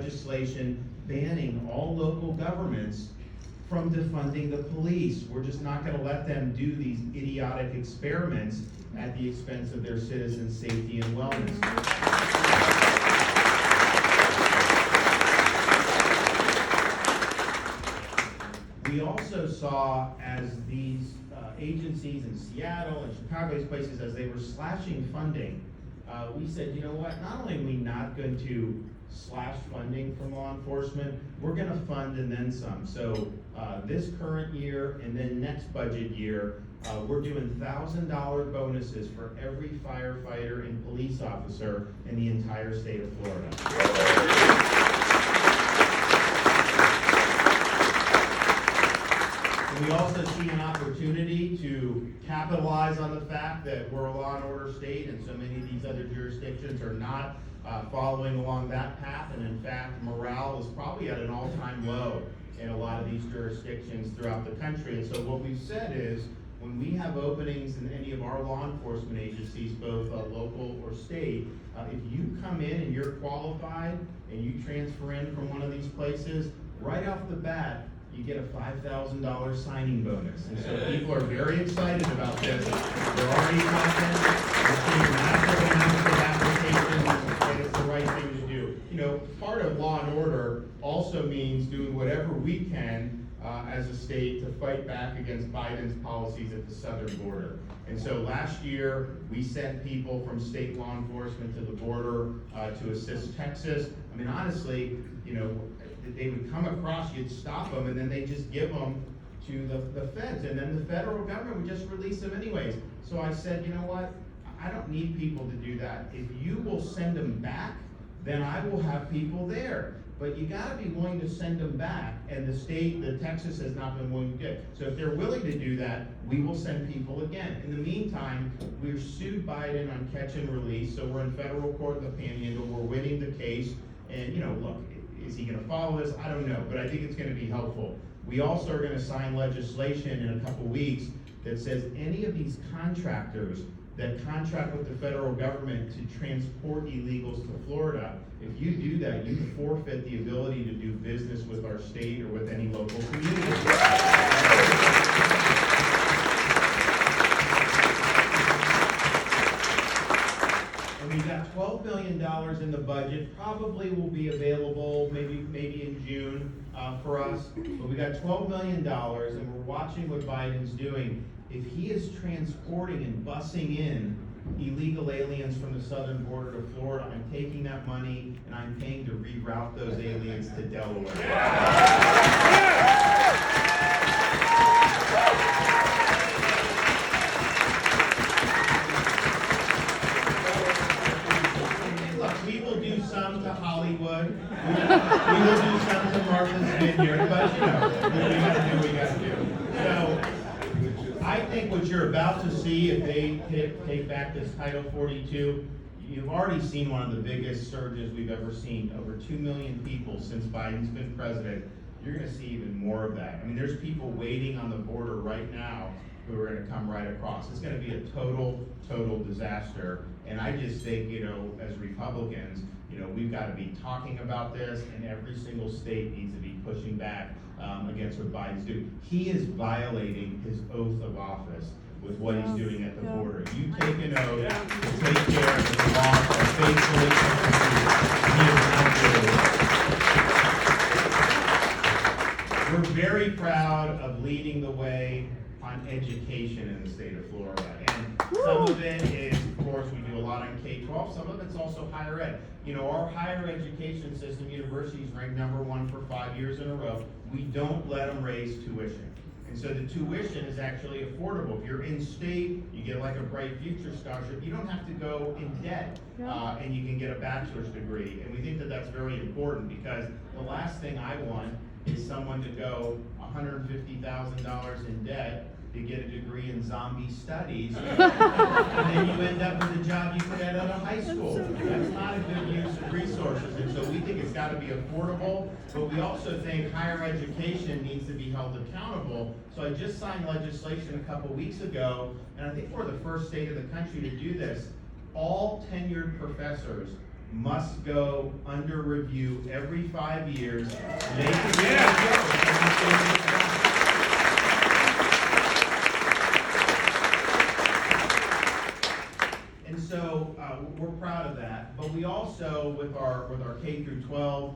legislation banning all local governments from defunding the police. We're just not going to let them do these idiotic experiments at the expense of their citizens' safety and wellness. We also saw, as these agencies in Seattle and Chicago, these places, as they were slashing funding, we said, you know what, not only are we not going to slash funding from law enforcement, we're going to fund and then some. So this current year and then next budget year, we're doing $1,000 bonuses for every firefighter and police officer in the entire state of Florida. We also see an opportunity to capitalize on the fact that we're a law and order state, and so many of these other jurisdictions are not following along that path. And in fact, morale is probably at an all-time low in a lot of these jurisdictions throughout the country. And so what we've said is, when we have openings in any of our law enforcement agencies, both local or state, if you come in and you're qualified and you transfer in from one of these places, right off the bat, you get a $5,000 signing bonus. And so people are very excited about this. They're already talking. We're seeing massive amounts of applications, and it's the right thing to do. You know, part of law and order also means doing whatever we can as a state to fight back against Biden's policies at the southern border. And so last year, we sent people from state law enforcement to the border to assist Texas. I mean, honestly, you know, they would come across, you'd stop them, and then they just give them to the feds, and then the federal government would just release them anyways. So I said, you know what, I don't need people to do that. If you will send them back, then I will have people there. But you gotta be willing to send them back, and the Texas has not been willing to do it. So if they're willing to do that, we will send people again. In the meantime, we've sued Biden on catch and release, so we're in federal court in the Panhandle, we're winning the case, and you know, look, is he going to follow this? I don't know, but I think it's going to be helpful. We also are going to sign legislation in a couple weeks that says any of these contractors that contract with the federal government to transport illegals to Florida, if you do that, you forfeit the ability to do business with our state or with any local community. We've got $12 million in the budget, probably will be available maybe in June for us, but we got $12 million, and we're watching what Biden's doing. If he is transporting and busing in illegal aliens from the southern border to Florida, I'm taking that money and I'm paying to reroute those aliens to Delaware. Some to Hollywood, we will do some to Martha's Vineyard, but you know, we gotta do what we gotta do. So, I think what you're about to see, if they take back this Title 42, you've already seen one of the biggest surges we've ever seen, over 2 million people since Biden's been president. You're gonna see even more of that. I mean, there's people waiting on the border right now who are gonna come right across. It's gonna be a total disaster. And I just think, you know, as Republicans, you know, we've got to be talking about this, and every single state needs to be pushing back against what Biden's doing. He is violating his oath of office with what he's doing at the border. You take an oath to take care of the laws and faithfully execute. We're very proud of leading the way on education in the state of Florida. And some of it is, of course, we do a lot on K-12, some of it's also higher ed. You know, our higher education system, universities ranked #1 for 5 years in a row. We don't let them raise tuition. And so the tuition is actually affordable. If you're in state, you get like a Bright Future Scholarship. You don't have to go in debt, and you can get a bachelor's degree. And we think that that's very important, because the last thing I want is someone to go $150,000 in debt to get a degree in zombie studies, and then you end up with a job you could have out of high school. That's not a good use of resources, and so we think it's got to be affordable, but we also think higher education needs to be held accountable. So I just signed legislation a couple weeks ago, and I think we're the first state in the country to do this. All tenured professors must go under review every 5 years. And so we're proud of that, but we also, with our K through 12,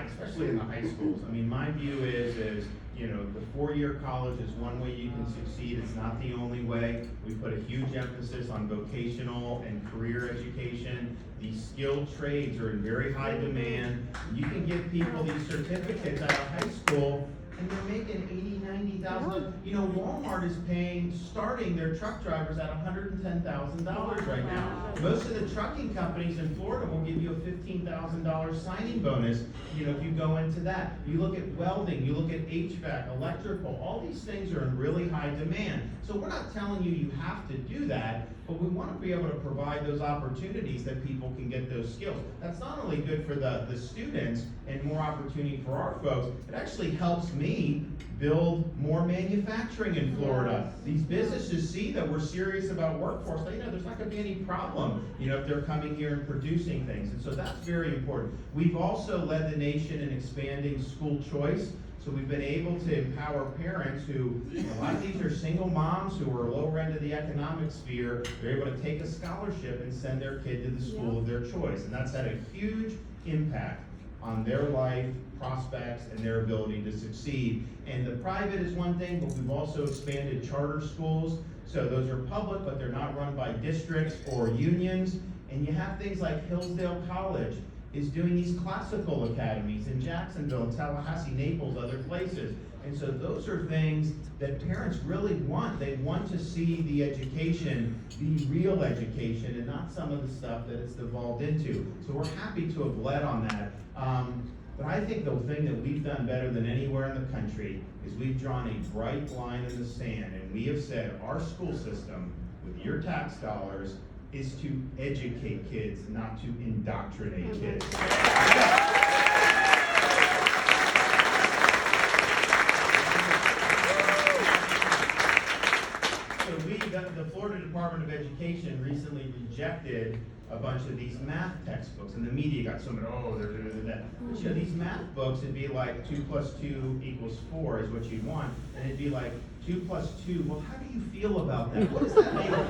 especially in the high schools, I mean, my view is the 4-year college is one way you can succeed. It's not the only way. We put a huge emphasis on vocational and career education. These skilled trades are in very high demand. You can give people these certificates out of high school, and they're making $80,000, $90,000. Walmart is paying, starting their truck drivers at $110,000 right now. Most of the trucking companies in Florida will give you a $15,000 signing bonus, if you go into that. You look at welding, you look at HVAC, electrical, all these things are in really high demand. So we're not telling you have to do that, but we want to be able to provide those opportunities that people can get those skills. That's not only good for the students and more opportunity for our folks, it actually helps me build more manufacturing in Florida. These businesses see that we're serious about workforce. They know there's not going to be any problem, if they're coming here and producing things. And so that's very important. We've also led the nation in expanding school choice. So we've been able to empower parents who, a lot of these are single moms who are lower end of the economic sphere. They're able to take a scholarship and send their kid to the school of their choice. And that's had a huge impact on their life, prospects, and their ability to succeed. And the private is one thing, but we've also expanded charter schools. So those are public, but they're not run by districts or unions. And you have things like Hillsdale College is doing these classical academies in Jacksonville, Tallahassee, Naples, other places. And so those are things that parents really want. They want to see the education be real education and not some of the stuff that it's devolved into. So we're happy to have led on that. But I think the thing that we've done better than anywhere in the country is we've drawn a bright line in the sand, and we have said our school system, with your tax dollars, is to educate kids, not to indoctrinate kids. So the Florida Department of Education recently rejected a bunch of these math textbooks, and the media got so many, they're doing that. But these math books, it'd be like 2 + 2 = 4 is what you'd want, and it'd be like 2 + 2. Well, how do you feel about that? What does that mean? What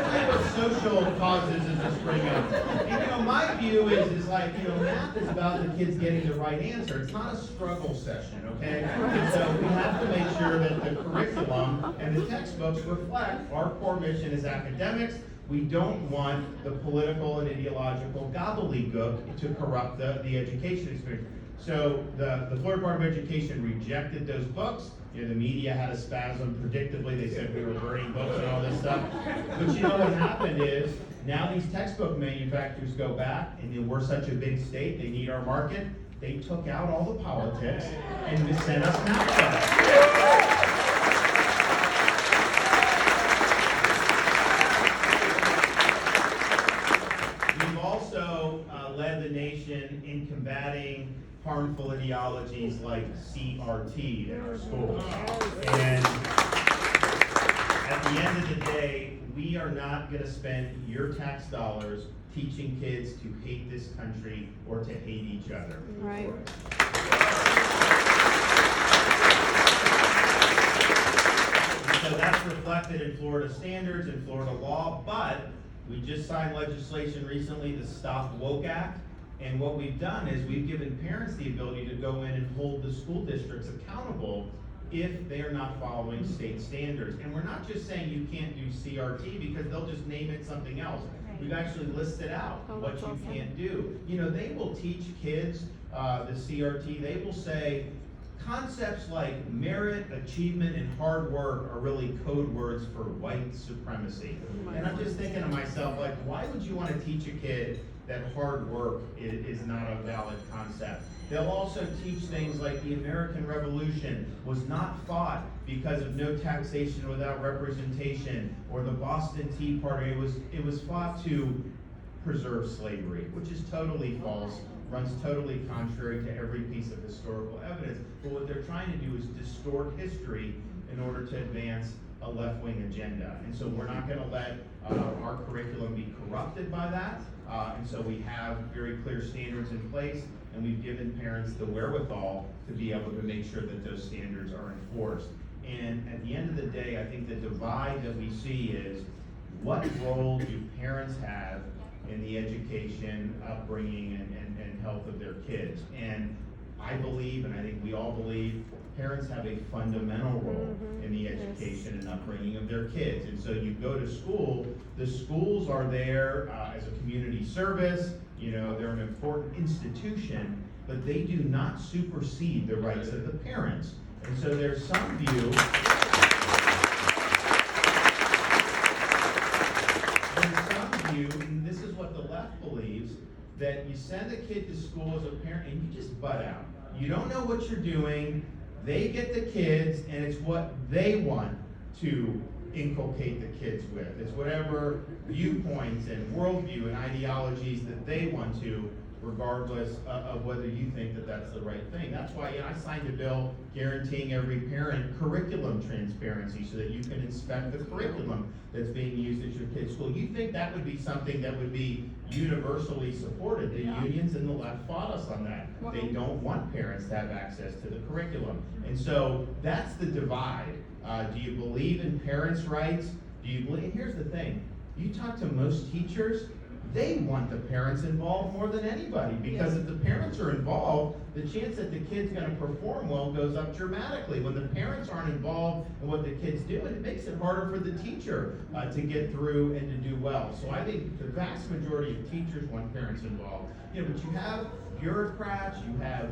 type of social causes does this bring up? And, my view is math is about the kids getting the right answer. It's not a struggle session, okay? And so we have to make sure that the curriculum and the textbooks reflect our core mission as academics. We don't want the political and ideological gobbledygook to corrupt the education experience. So the Florida Department of Education rejected those books. The media had a spasm. Predictably, they said we were burning books and all this stuff. But what happened is, now these textbook manufacturers go back, and we're such a big state, they need our market. They took out all the politics and just sent us math books. Led the nation in combating harmful ideologies like CRT in our schools. And at the end of the day, we are not going to spend your tax dollars teaching kids to hate this country or to hate each other. Right. So that's reflected in Florida standards and Florida law, but we just signed legislation recently, the Stop Woke Act, and what we've done is we've given parents the ability to go in and hold the school districts accountable if they are not following state standards. And we're not just saying you can't do CRT because they'll just name it something else. We've actually listed out what you can't do. They will teach kids the CRT. They will say concepts like merit, achievement, and hard work are really code words for white supremacy. And I'm just thinking to myself, why would you want to teach a kid that hard work is not a valid concept? They'll also teach things like the American Revolution was not fought because of no taxation without representation, or the Boston Tea Party. It was fought to preserve slavery, which is totally false, runs totally contrary to every piece of historical evidence. But what they're trying to do is distort history in order to advance a left-wing agenda. And so we're not going to let our curriculum be corrupted by that. And so we have very clear standards in place, and we've given parents the wherewithal to be able to make sure that those standards are enforced. And at the end of the day, I think the divide that we see is, what role do parents have in the education, upbringing, and health of their kids? And I believe, and I think we all believe, parents have a fundamental role in the education and upbringing of their kids. And so you go to school, the schools are there as a community service, they're an important institution, but they do not supersede the rights of the parents. And so there's some view, and this is what the left believes, that you send a kid to school as a parent and you just butt out. You don't know what you're doing. They get the kids, and it's what they want to inculcate the kids with. It's whatever viewpoints and worldview and ideologies that they want to, regardless of whether you think that that's the right thing. That's why I signed a bill guaranteeing every parent curriculum transparency so that you can inspect the curriculum that's being used at your kid's school. You think that would be something that would be universally supported? The unions and the left fought us on that. They don't want parents to have access to the curriculum. And so that's the divide. Do you believe in parents' rights? Do you believe? And here's the thing. You talk to most teachers, they want the parents involved more than anybody, because if the parents are involved, the chance that the kid's going to perform well goes up dramatically. When the parents aren't involved in what the kid's doing, it makes it harder for the teacher to get through and to do well. So I think the vast majority of teachers want parents involved. But you have bureaucrats, you have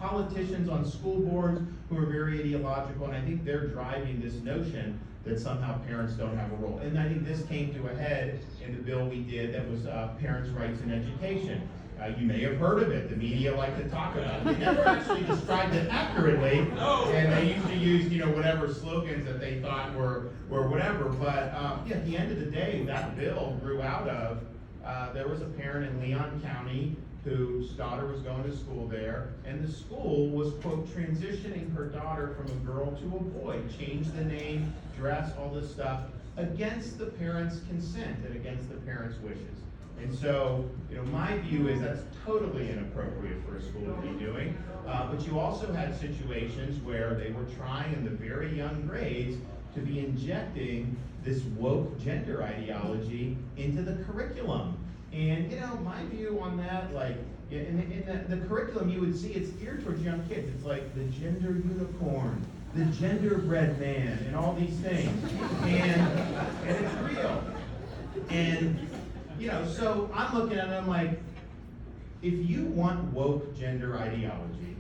politicians on school boards who are very ideological, and I think they're driving this notion that somehow parents don't have a role. And I think this came to a head in the bill we did that was parents' rights in education. You may have heard of it. The media like to talk about it. They never actually described it accurately, and they used to use, whatever slogans that they thought were whatever. But at the end of the day, that bill grew out of, there was a parent in Leon County whose daughter was going to school there, and the school was, quote, transitioning her daughter from a girl to a boy, changed the name, dress, all this stuff, against the parents' consent and against the parents' wishes. And so, my view is that's totally inappropriate for a school to be doing. But you also had situations where they were trying in the very young grades to be injecting this woke gender ideology into the curriculum. And, my view on that, in the curriculum, you would see it's geared towards young kids. It's like the gender unicorn, the genderbread man, and all these things. And it's real. And, so I'm looking at it, I'm like, if you want woke gender ideology,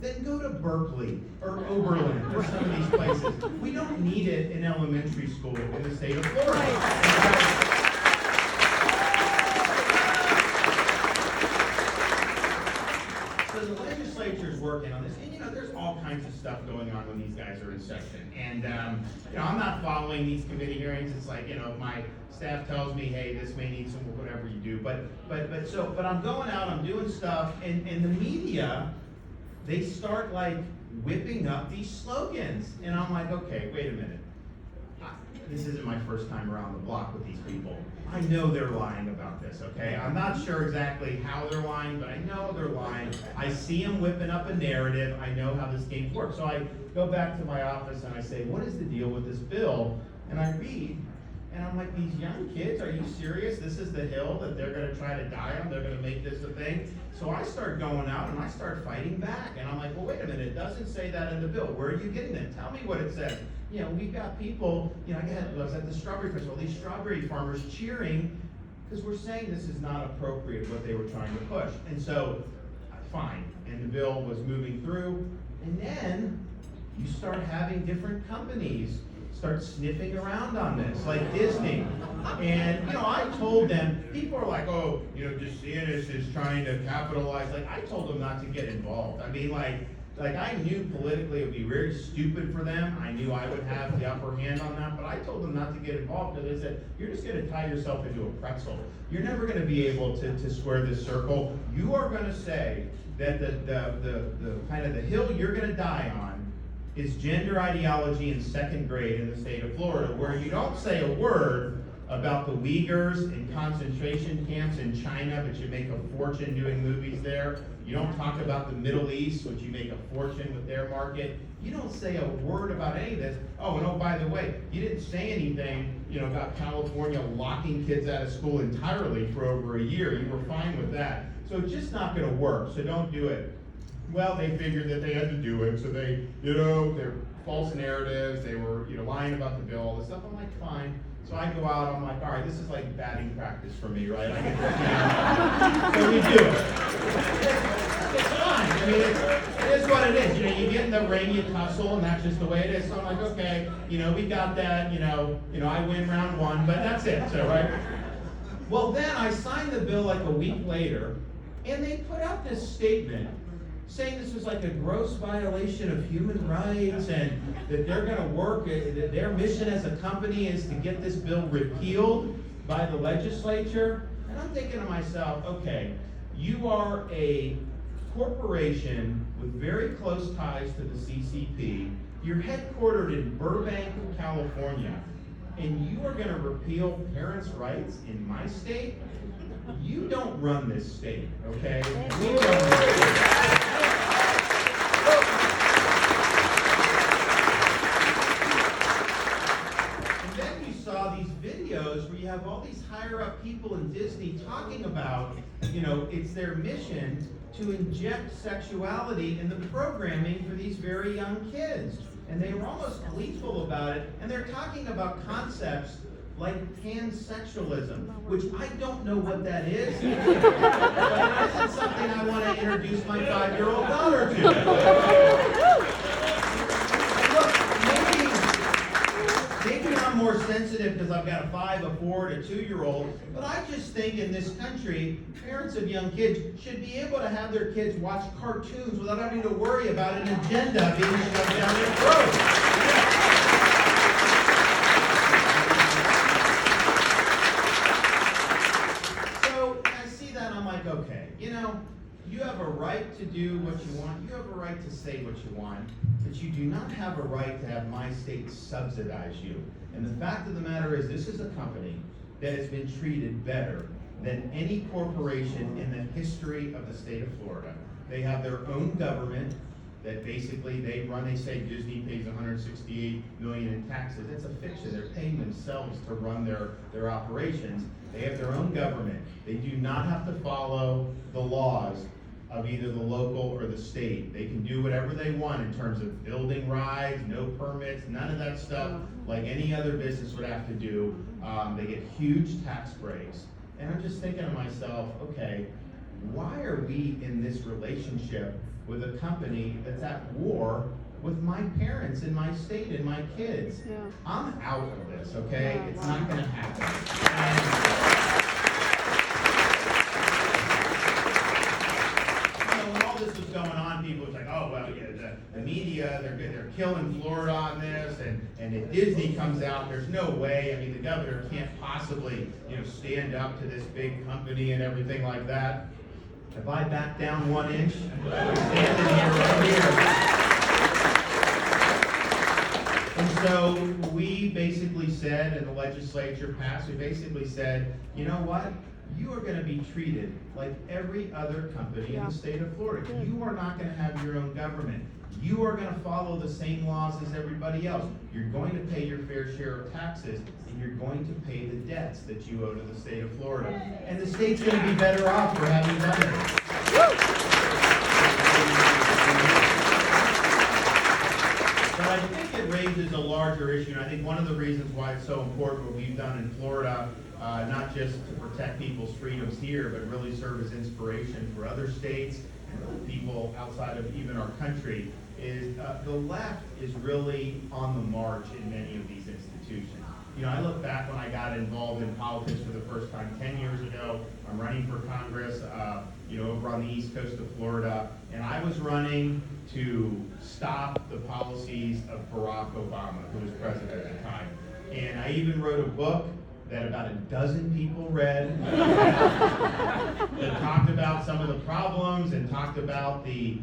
then go to Berkeley or Oberlin or some of these places. We don't need it in elementary school in the state of Florida. So the legislature's working on this, and there's all kinds of stuff going on when these guys are in session. And I'm not following these committee hearings. It's like, if my staff tells me, hey, this may need some whatever you do. But I'm going out, I'm doing stuff, and the media, they start whipping up these slogans. And I'm like, okay, wait a minute. This isn't my first time around the block with these people. I know they're lying about this, okay? I'm not sure exactly how they're lying, but I know they're lying. I see them whipping up a narrative. I know how this game works. So I go back to my office and I say, what is the deal with this bill? And I read, and I'm like, these young kids, are you serious? This is the hill that they're going to try to die on? They're going to make this a thing? So I start going out and I start fighting back. And I'm like, well, wait a minute. It doesn't say that in the bill. Where are you getting it? Tell me what it says. We've got people, I was at the strawberry festival, these strawberry farmers cheering because we're saying this is not appropriate what they were trying to push. And so, fine. And the bill was moving through. And then you start having different companies start sniffing around on this, like Disney. And, I told them, people are like, oh, Desantis is trying to capitalize. I told them not to get involved. I mean, I knew politically it would be very stupid for them. I knew I would have the upper hand on that, but I told them not to get involved because I said, you're just going to tie yourself into a pretzel. You're never going to be able to square this circle. You are going to say that the kind of the hill you're going to die on is gender ideology in second grade in the state of Florida, where you don't say a word about the Uyghurs in concentration camps in China, but you make a fortune doing movies there. You don't talk about the Middle East, which you make a fortune with their market. You don't say a word about any of this. Oh, and oh, by the way, you didn't say anything, about California locking kids out of school entirely for over a year. You were fine with that. So it's just not going to work, so don't do it. Well, they figured that they had to do it, so they, they're false narratives, they were, lying about the bill, all this stuff. I'm like, fine. So I go out, I'm like, all right, this is like batting practice for me, right? I get to, so we do it. It's fine. I mean, it is what it is. You get in the ring, you tussle, and that's just the way it is. So I'm like, okay, we got that, I win round one, but that's it, so, right? Well, then I signed the bill like a week later, and they put out this statement saying this was like a gross violation of human rights and that they're going to work, that their mission as a company is to get this bill repealed by the legislature. And I'm thinking to myself, okay, you are a corporation with very close ties to the CCP. You're headquartered in Burbank, California, and you are going to repeal parents' rights in my state? You don't run this state, okay? We run this state. And then you saw these videos where you have all these higher up people in Disney talking about, it's their mission to inject sexuality in the programming for these very young kids. And they were almost gleeful about it, and they're talking about concepts like pansexualism, which I don't know what that is, but it isn't something I want to introduce my 5-year-old daughter to. Look, maybe I'm more sensitive because I've got a 5, a 4, and a 2-year-old, but I just think in this country, parents of young kids should be able to have their kids watch cartoons without having to worry about an agenda being shoved down their throat. Okay, you have a right to do what you want, you have a right to say what you want, but you do not have a right to have my state subsidize you. And the fact of the matter is, this is a company that has been treated better than any corporation in the history of the state of Florida. They have their own government that basically they say Disney pays $168 million in taxes. It's a fiction. They're paying themselves to run their operations. They have their own government. They do not have to follow the laws of either the local or the state. They can do whatever they want in terms of building rides, no permits, none of that stuff like any other business would have to do. They get huge tax breaks. And I'm just thinking to myself, okay, why are we in this relationship with a company that's at war with my parents in my state and my kids? Yeah. I'm out of this, okay? Yeah. It's not going to happen. And, when all this was going on, people were like, oh, well, yeah, the media, they're killing Florida on this, and if Disney comes out, there's no way. I mean, the governor can't possibly, stand up to this big company and everything like that. If I back down 1 inch, I'm standing here right here. And so we basically said, and the legislature passed, we basically said, you know what? You are going to be treated like every other company in the state of Florida. You are not going to have your own government. You are going to follow the same laws as everybody else. You're going to pay your fair share of taxes, and you're going to pay the debts that you owe to the state of Florida. And the state's going to be better off for having done it. But I think it raises a larger issue, and I think one of the reasons why it's so important what we've done in Florida, not just to protect people's freedoms here, but really serve as inspiration for other states and people outside of even our country, is the left is really on the march in many of these institutions. I look back when I got involved in politics for the first time 10 years ago. I'm running for Congress, over on the east coast of Florida, and I was running to stop the policies of Barack Obama, who was president at the time. And I even wrote a book that about a dozen people read that talked about some of the problems and talked about the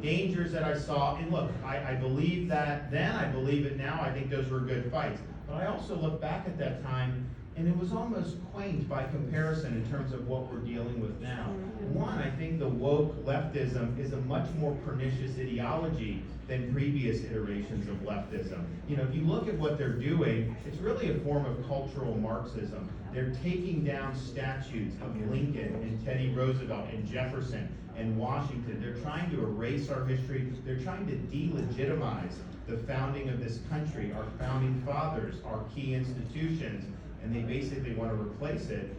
dangers that I saw. And look, I believe that then, I believe it now. I think those were good fights. But I also look back at that time, And it was almost quaint by comparison in terms of what we're dealing with now. One, I think the woke leftism is a much more pernicious ideology than previous iterations of leftism. You know, if you look at what they're doing, it's really a form of cultural Marxism. They're taking down statues of Lincoln and Teddy Roosevelt and Jefferson and Washington. They're trying to erase our history. They're trying to delegitimize the founding of this country, our founding fathers, our key institutions, and they basically want to replace it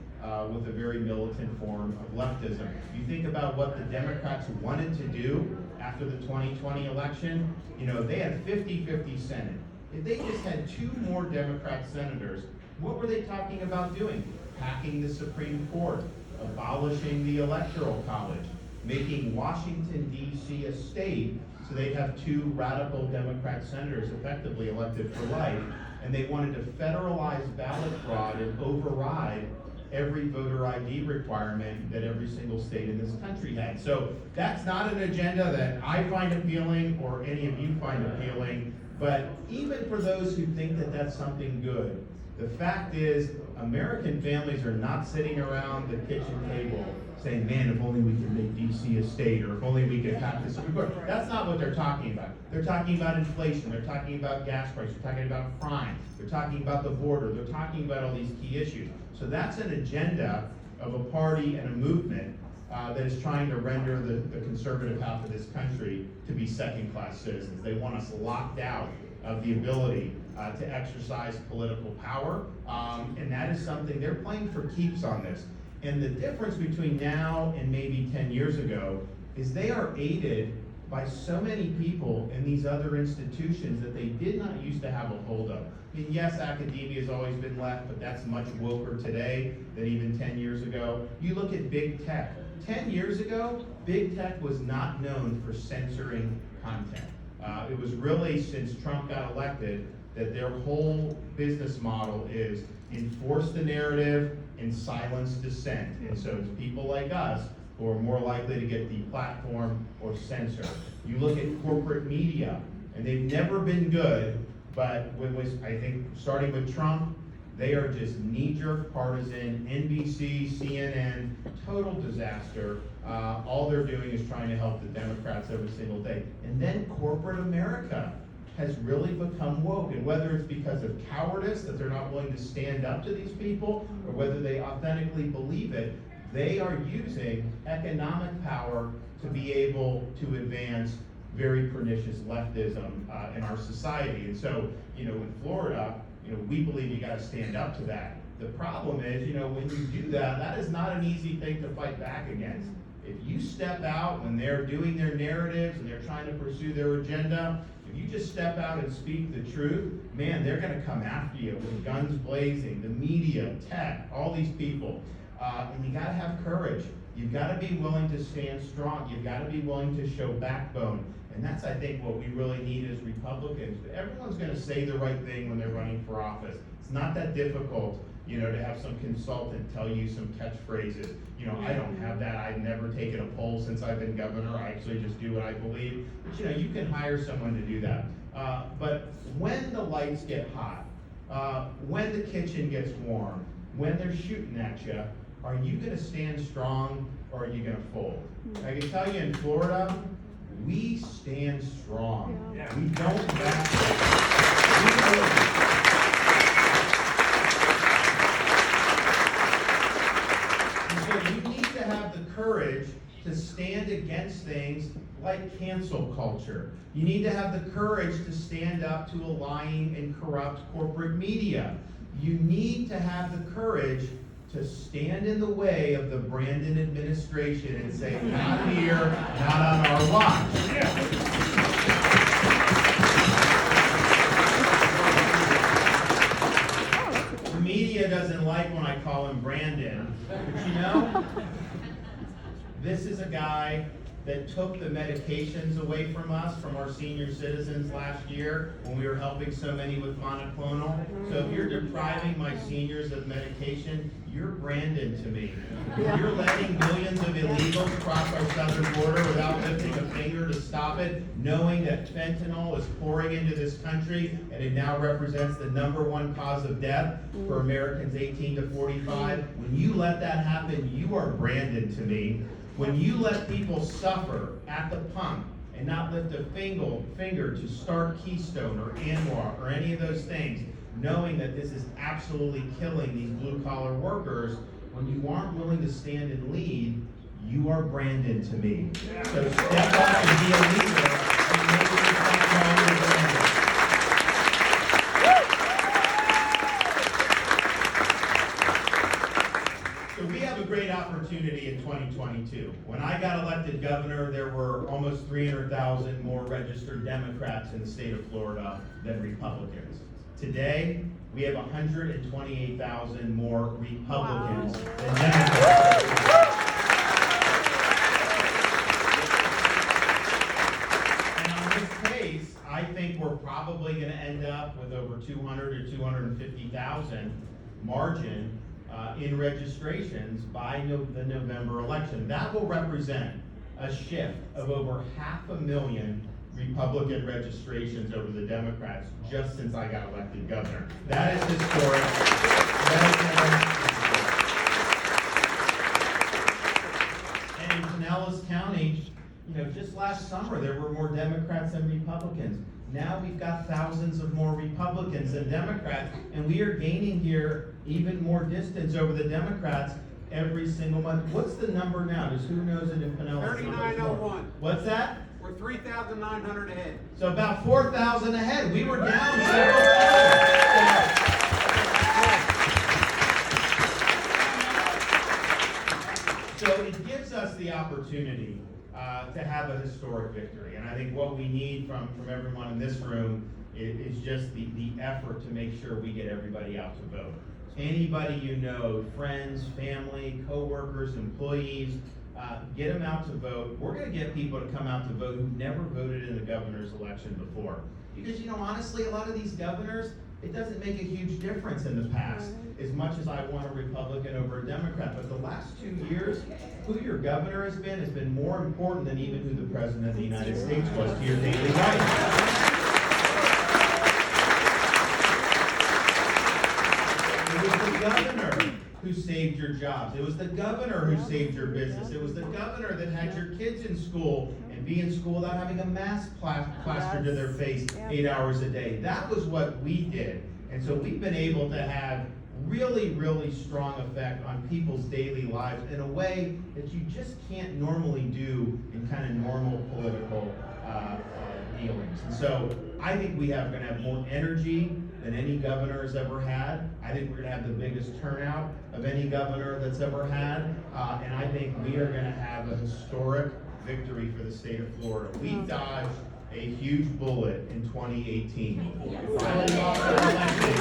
with a very militant form of leftism. You think about what the Democrats wanted to do after the 2020 election, you know, they had 50-50 Senate. If they just had 2 more Democrat senators, what were they talking about doing? Packing the Supreme Court, abolishing the Electoral College, making Washington, D.C. a state, so they'd have 2 radical Democrat senators effectively elected for life, and they wanted to federalize ballot fraud and override every voter ID requirement that every single state in this country had. So that's not an agenda that I find appealing or any of you find appealing, but even for those who think that that's something good, the fact is American families are not sitting around the kitchen table saying, man, if only we could make DC a state, or if only we could have the Supreme Court. That's not what they're talking about. They're talking about inflation, they're talking about gas prices, they're talking about crime, they're talking about the border, they're talking about all these key issues. So that's an agenda of a party and a movement that is trying to render the conservative half of this country to be second-class citizens. They want us locked out of the ability to exercise political power, and that is something, they're playing for keeps on this. And the difference between now and maybe 10 years ago is they are aided by so many people in these other institutions that they did not used to have a hold of. I mean, yes, academia has always been left, but that's much woker today than even 10 years ago. You look at big tech. 10 years ago, big tech was not known for censoring content. It was really since Trump got elected that their whole business model is enforce the narrative and silence dissent. And so it's people like us who are more likely to get deplatformed or censored. You look at corporate media, and they've never been good, but I think starting with Trump, they are just knee-jerk partisan, NBC, CNN, total disaster. All they're doing is trying to help the Democrats every single day. And then corporate America has really become woke, and whether it's because of cowardice, that they're not willing to stand up to these people, or whether they authentically believe it, they are using economic power to be able to advance very pernicious leftism in our society. And so, you know, in Florida, you know, we believe you got to stand up to that. The problem is, you know, when you do that, that is not an easy thing to fight back against. If you step out when they're doing their narratives and they're trying to pursue their agenda, if you just step out and speak the truth, man, they're going to come after you with guns blazing, the media, tech, all these people. And you got to have courage. You've got to be willing to stand strong. You've got to be willing to show backbone. And that's, I think, what we really need as Republicans. But everyone's going to say the right thing when they're running for office. It's not that difficult, you know, to have some consultant tell you some catchphrases. You know, I don't have that. I've never taken a poll since I've been governor. I actually just do what I believe. But, you know, you can hire someone to do that. But when the lights get hot, when the kitchen gets warm, when they're shooting at you, are you going to stand strong or are you going to fold? I can tell you in Florida, we stand strong. Yeah. We don't back down. So you need to have the courage to stand against things like cancel culture. You need to have the courage to stand up to a lying and corrupt corporate media. You need to have the courage to stand in the way of the Brandon administration and say, not here, not on our watch. The media doesn't like when I call him Brandon, but you know, this is a guy that took the medications away from us, from our senior citizens last year when we were helping so many with monoclonal. So if you're depriving my seniors of medication, you're Brandon to me. If you're letting millions of illegals cross our southern border without lifting a finger, finger to stop it, knowing that fentanyl is pouring into this country and it now represents the #1 cause of death for Americans 18 to 45. When you let that happen, you are branded to me. When you let people suffer at the pump and not lift a finger to start Keystone or Anwar or any of those things, knowing that this is absolutely killing these blue-collar workers, when you aren't willing to stand and lead, you are branded to me. So step up and be a leader and make this not branded. So we have a great opportunity in 2022. When I got elected governor, there were almost 300,000 more registered Democrats in the state of Florida than Republicans. Today, we have 128,000 more Republicans than Democrats. And on this pace, I think we're probably going to end up with over 200 to 250,000 margin in registrations by the November election. That will represent a shift of over 500,000 Republican registrations over the Democrats just since I got elected governor. That is historic. And in Pinellas County, just last summer there were more Democrats than Republicans. Now we've got thousands of more Republicans than Democrats, and we are gaining here even more distance over the Democrats every single month. What's the number now? Who knows it in Pinellas? 3901. What's that? We're 3,900 ahead. So about 4,000 ahead. We were down several thousand. So it gives us the opportunity to have a historic victory. And I think what we need from everyone in this room is just the effort to make sure we get everybody out to vote. Anybody you know, friends, family, co-workers, employees, get them out to vote. We're going to get people to come out to vote who've never voted in the governor's election before. Because, honestly, a lot of these governors, it doesn't make a huge difference in the past, as much as I want a Republican over a Democrat. But the last 2 years, who your governor has been more important than even who the President of the United States was to your daily life. It was the governor who saved your jobs. It was the governor who saved your business. It was the governor that had your kids in school and be in school without having a mask plastered to their face 8 hours a day. That was what we did. And so we've been able to have really, really strong effect on people's daily lives in a way that you just can't normally do in kind of normal political dealings. And so I think we are going to have more energy than any governor has ever had. I think we're going to have the biggest turnout of any governor that's ever had. And I think we are going to have a historic victory for the state of Florida. We dodged a huge bullet in 2018. Finally got elected.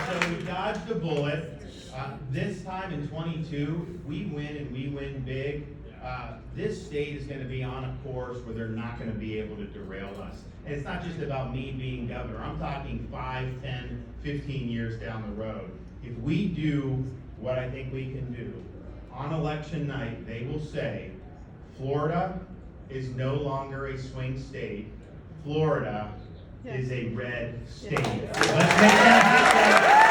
So we dodged a bullet. This time in 22, we win and we win big. This state is going to be on a course where they're not going to be able to derail us. And it's not just about me being governor. I'm talking 5, 10, 15 years down the road. If we do what I think we can do, on election night, they will say, Florida is no longer a swing state. Florida is a red state. Let's make that